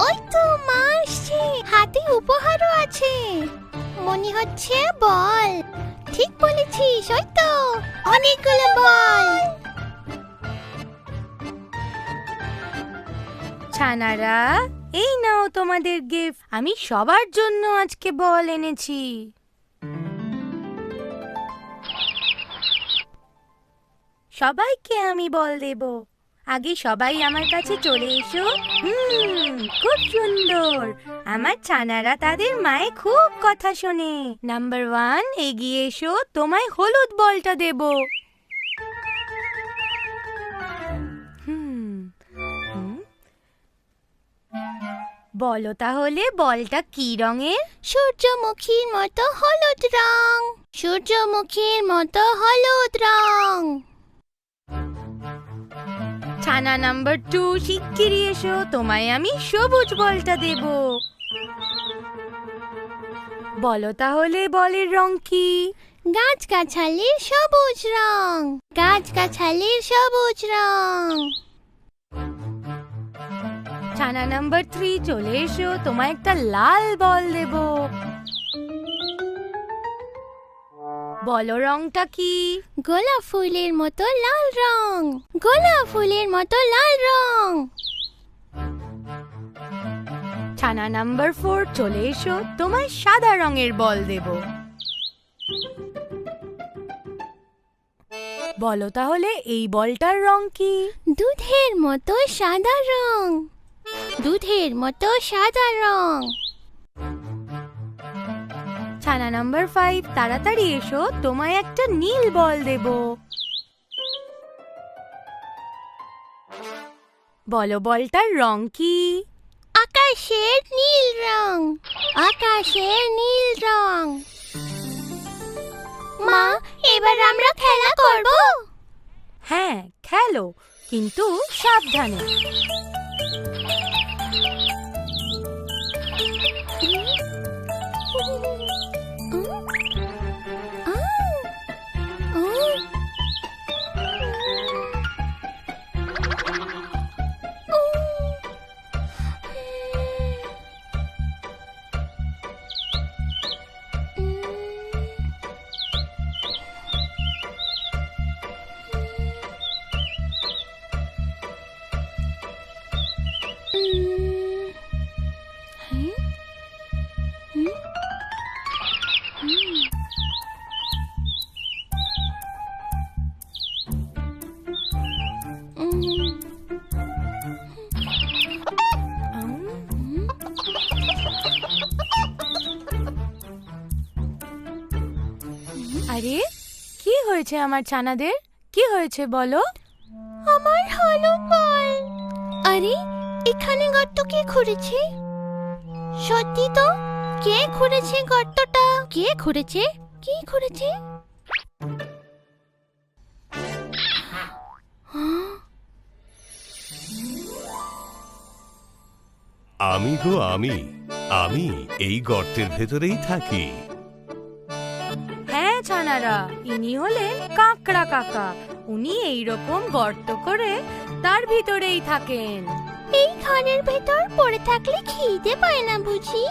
ওই তো মা আসছে, হাতে উপহারও আছে, মনে হচ্ছে বল। ঠিক বলেছিস, ওই তো অনেকগুলো বল। ছানারা, এই নাও তোমাদের গিফট। আমি সবার জন্য আজকে বল এনেছি। সবাইকে আমি বল দেব। আগে সবাই আমার কাছে চলে এসো। খুব সুন্দর। আমার ছানারা তাদের মায়ে খুব কথা শোনে। নাম্বার 1, এগিয়ে এসো, তোমায় হলুদ বলটা দেব। বলো তাহলে বলটা কি রঙের? সূর্যমুখীর মতো হলুদ রং। সূর্যমুখীর মতো হলুদ রং। ছানা নাম্বার 2, শিগগিরই এসো, তোমায় আমি সবুজ বলটা দেব। বলো তাহলে বলের রং কি? গাছগাছালির সবুজ রং। গাছগাছালির সবুজ রং। ছানা নাম্বার 3, চলে এসো, তোমায় একটা লাল বল দেব। বলো রংটা কি? গোলাপ ফুলের মতো লাল রং। গোলাপ ফুলের মতো লাল রং। ছানা নাম্বার 4, চলে এসো, তোমায় সাদা রঙের বল দেব। বলো তাহলে এই বলটার রং কি? দুধের মতো সাদা রং। দুধের মতো সাদা রং। ছানা নাম্বার 5, তাড়াতাড়ি এসো, তোমায় একটা নীল বল দেব। বলো বলটার রং কি? আকাশের নীল রং। আকাশের নীল রং। মা, এবার আমরা খেলা করব? হ্যাঁ, খেলো, কিন্তু সাবধানে। আরে, কি হয়েছে আমার ছানাদের? কি হয়েছে বলো? আমার হলুদ বল। আরে, এখানে গর্ত কে খুঁড়েছে? সত্যি তো, কে খুঁড়েছে গর্তটা? কে খুঁড়েছে? কে খুঁড়েছে? আমি গো আমি, আমি এই গর্তের ভেতরেই থাকি। হ্যাঁ ছানারা, ইনি হলেন কাকড়া কাকা। উনি এইরকম গর্ত করে তার ভিতরেই থাকেন। এই ঘরের ভেতর পড়ে থাকলে খিদে পায় না বুঝি?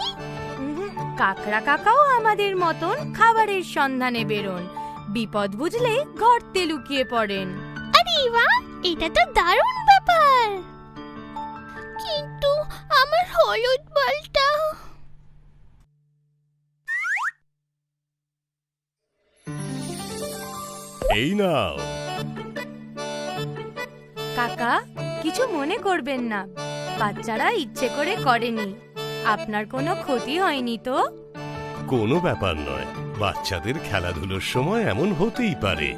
কাকড়া কাকাও আমাদের মতন খাবারের সন্ধানে বেরোন। বিপদ বুঝলে গর্তে লুকিয়ে পড়েন। আরে বাহ, এটা তো দারুণ ব্যাপার। কিন্তু আমার হলুদ বলটা? এই নাও। কাকা, কিছু মনে করবেন না, বাচ্চারা ইচ্ছে করে করেনি। আপনার কোনো ক্ষতি হয়নি তো? কোনো ব্যাপার নয়, বাচ্চাদের খেলাধুলোর সময় এমন হতেই পারে।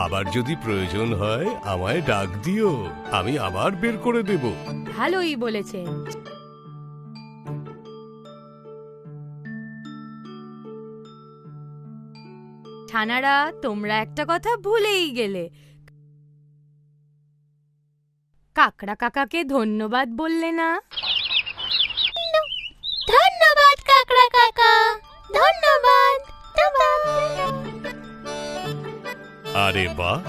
আবার যদি প্রয়োজন হয় আমায় ডাক দিও, আমি আবার বের করে দেব। ভালোই বলেছেন। ছানারা, তোমরা একটা কথা ভুলেই গেলে। কাকড়া কাকাকে ধন্যবাদ বললে না? ধন্যবাদ কাকড়া কাকা, ধন্যবাদ। আরে বাহ,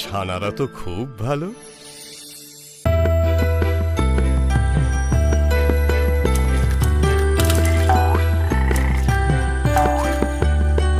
ছানারা তো খুব ভালো।